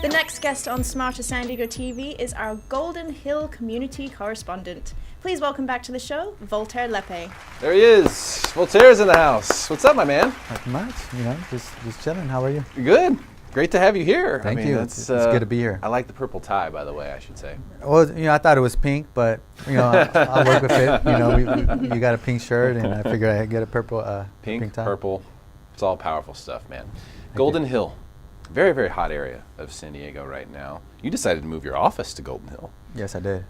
The next guest on Smarter San Diego TV is our Golden Hill community correspondent. Please welcome back to the show, Voltaire Lepe. There he is. Voltaire's in the house. What's up, my man? Not much, just chilling. How are you? Good. Great to have you here. Thank you. It's good to be here. I like the purple tie, by the way, I should say. Well, I thought it was pink, but I'll work with it. You got a pink shirt, and I figured I'd get a purple Pink tie. purple. It's all powerful stuff, man. Golden Hill. Very, very hot area of San Diego right now. You decided to move your office to Golden Hill. Yes, I did.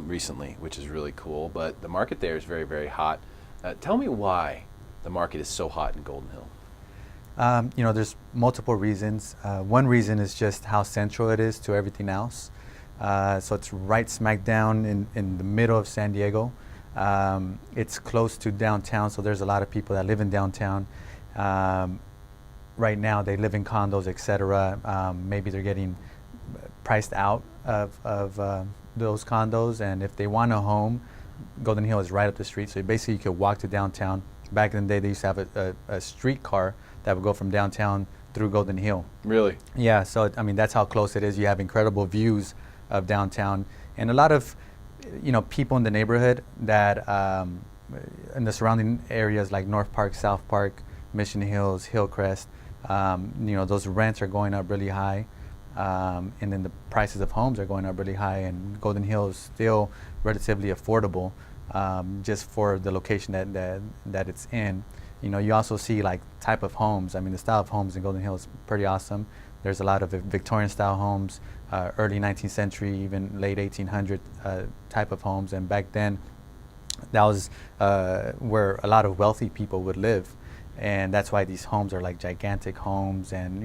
Recently, which is really cool. But the market there is very, very hot. Tell me why the market is so hot in Golden Hill. There's multiple reasons. One reason is just how central it is to everything else. So it's right smack down in the middle of San Diego. It's close to downtown, so there's a lot of people that live in downtown. Right now, they live in condos, etc. Maybe they're getting priced out of those condos, and if they want a home, Golden Hill is right up the street. So basically, you could walk to downtown. Back in the day, they used to have a streetcar that would go from downtown through Golden Hill. Really? Yeah. So that's how close it is. You have incredible views of downtown, and a lot of people in the neighborhood that in the surrounding areas like North Park, South Park, Mission Hills, Hillcrest. Those rents are going up really high, and then the prices of homes are going up really high, and Golden Hill is still relatively affordable, just for the location that it's in. You also see like type of homes. I mean, the style of homes in Golden Hill is pretty awesome. There's a lot of Victorian style homes, early 19th century, even late 1800 type of homes, and back then that was where a lot of wealthy people would live. And that's why these homes are like gigantic homes and,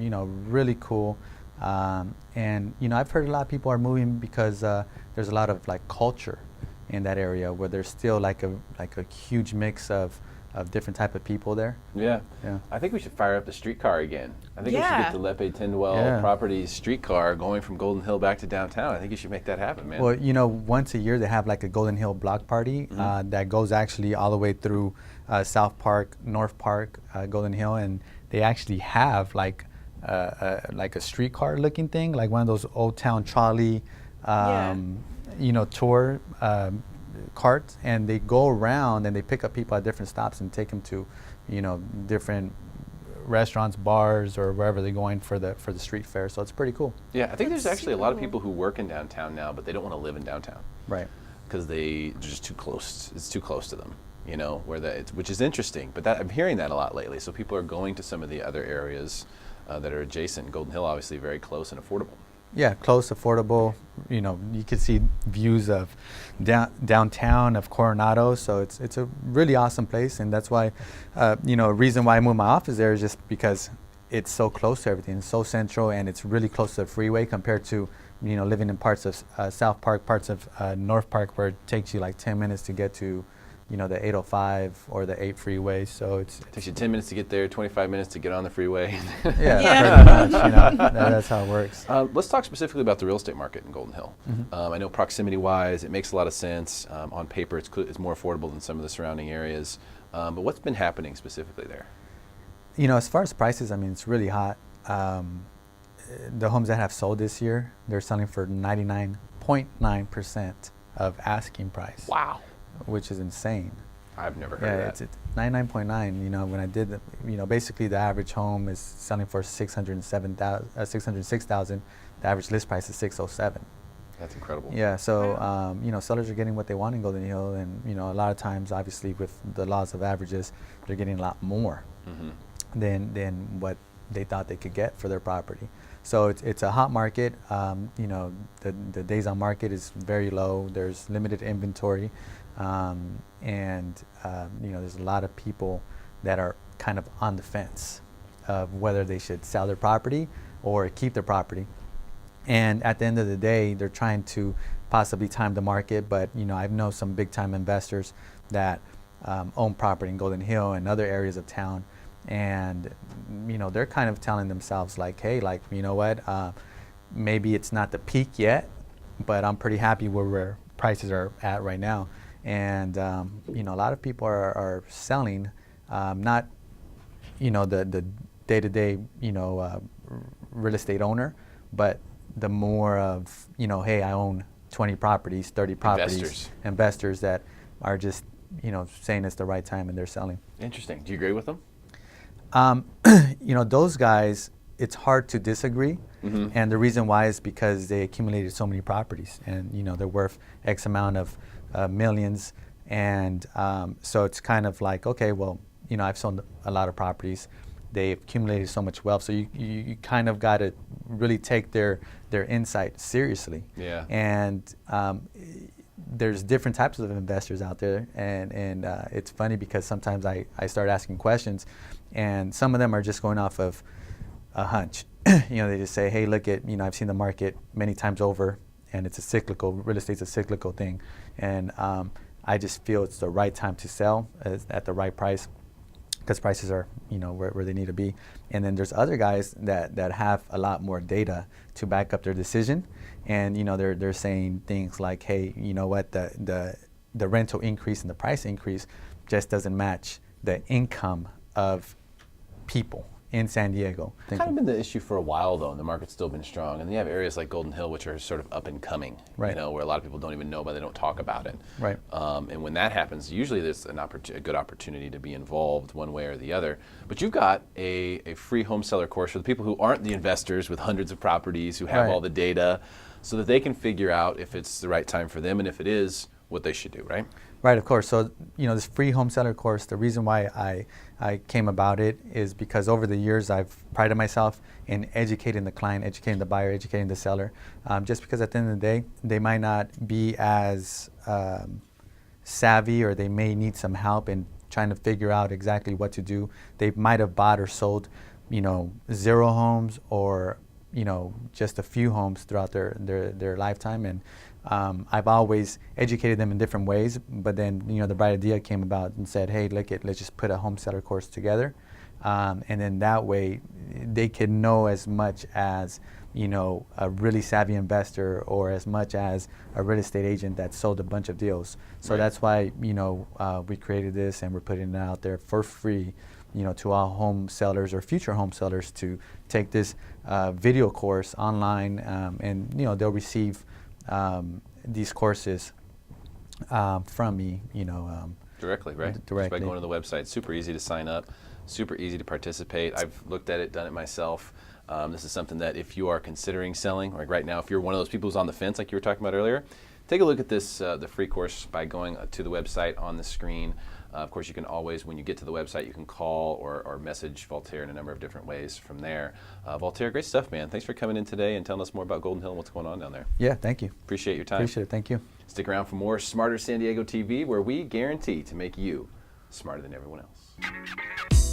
really cool. And I've heard a lot of people are moving because there's a lot of like culture in that area where there's still like a huge mix of different type of people there. Yeah. Yeah. I think we should fire up the streetcar again. I think we should get the Lepe Tindwell Properties streetcar going from Golden Hill back to downtown. I think you should make that happen, man. Well, once a year they have like a Golden Hill block party that goes actually all the way through South Park, North Park, Golden Hill, and they actually have like a streetcar looking thing, like one of those old town trolley, tour carts, and they go around and they pick up people at different stops and take them to, different restaurants, bars, or wherever they're going for the street fair. So it's pretty cool. Yeah, I think there's actually a lot of people who work in downtown now, but they don't want to live in downtown. Right. Because they're just too close. It's too close to them. Which is interesting. But I'm hearing that a lot lately. So people are going to some of the other areas that are adjacent. Golden Hill, obviously, very close and affordable. Yeah, close, affordable. You can see views of downtown of Coronado. So it's a really awesome place, and that's why, a reason why I moved my office there is just because it's so close to everything. It's so central, and it's really close to the freeway compared to, living in parts of South Park, parts of North Park, where it takes you like 10 minutes to get to, the 805 or the 8 freeway. So it takes you 10 minutes to get there, 25 minutes to get on the freeway. Yeah. Pretty much. That's how it works. Let's talk specifically about the real estate market in Golden Hill. I know proximity-wise, it makes a lot of sense. On paper, it's more affordable than some of the surrounding areas. But what's been happening specifically there? As far as prices, it's really hot. The homes that have sold this year, they're selling for 99.9% of asking price. Wow. Which is insane. I've never heard of that. It's 99.9. When I did, basically the average home is selling for $606,000. The average list price is $607,000. That's incredible. Yeah. So sellers are getting what they want in Golden Hill, and a lot of times, obviously, with the laws of averages, they're getting a lot more than what they thought they could get for their property. So it's a hot market. The days on market is very low. There's limited inventory. There's a lot of people that are kind of on the fence of whether they should sell their property or keep their property. And at the end of the day, they're trying to possibly time the market. But I know some big time investors that own property in Golden Hill and other areas of town, and they're kind of telling themselves like, hey, like, maybe it's not the peak yet, but I'm pretty happy where prices are at right now. And a lot of people are selling, not the day-to-day real estate owner, but the more of, you know, hey, I own 20 properties, 30 properties. Investors that are just, you know, saying it's the right time and they're selling. Interesting. Do you agree with them? You know, those guys, it's hard to disagree. Mm-hmm. And the reason why is because they accumulated so many properties and, you know, they're worth X amount of millions. And so it's kind of like, okay, well, you know, I've sold a lot of properties. They've accumulated so much wealth. So you kind of got to really take their insight seriously. Yeah. And there's different types of investors out there. And it's funny because sometimes I start asking questions and some of them are just going off of a hunch. You know, they just say, hey, look at, you know, I've seen the market many times over and it's a cyclical, real estate's a cyclical thing. And I just feel it's the right time to sell at the right price because prices are, you know, where they need to be. And then there's other guys that have a lot more data to back up their decision. And, you know, they're saying things like, hey, you know what, the rental increase and the price increase just doesn't match the income of people in San Diego. It's kind of been the issue for a while, though, and the market's still been strong. And then you have areas like Golden Hill, which are sort of up and coming, right. You know, where a lot of people don't even know, but they don't talk about it. Right. And when that happens, usually there's a good opportunity to be involved one way or the other. But you've got a free home seller course for the people who aren't the investors with hundreds of properties, who have right. all the data, so that they can figure out if it's the right time for them, and if it is, what they should do, right? Right, of course. So, you know, this free home seller course, the reason why I came about it is because over the years I've prided myself in educating the client, educating the buyer, educating the seller. Just because at the end of the day, they might not be as savvy or they may need some help in trying to figure out exactly what to do. They might have bought or sold, you know, 0 homes or, you know, just a few homes throughout their lifetime. And I've always educated them in different ways, but then, you know, the bright idea came about and said, hey, let's just put a home seller course together. And then that way they can know as much as, you know, a really savvy investor or as much as a real estate agent that sold a bunch of deals. So right. That's why, you know, we created this and we're putting it out there for free, you know, to all home sellers or future home sellers to take this video course online, and, you know, they'll receive these courses from me, you know. Directly, right? Directly. Just by going to the website. Super easy to sign up, super easy to participate. I've looked at it, done it myself. This is something that if you are considering selling, like right now, if you're one of those people who's on the fence, like you were talking about earlier, take a look at this, the free course by going to the website on the screen. Of course, you can always, when you get to the website, you can call or message Voltaire in a number of different ways from there. Voltaire, great stuff, man. Thanks for coming in today and telling us more about Golden Hill and what's going on down there. Yeah, thank you. Appreciate your time. Appreciate it. Thank you. Stick around for more Smarter San Diego TV, where we guarantee to make you smarter than everyone else.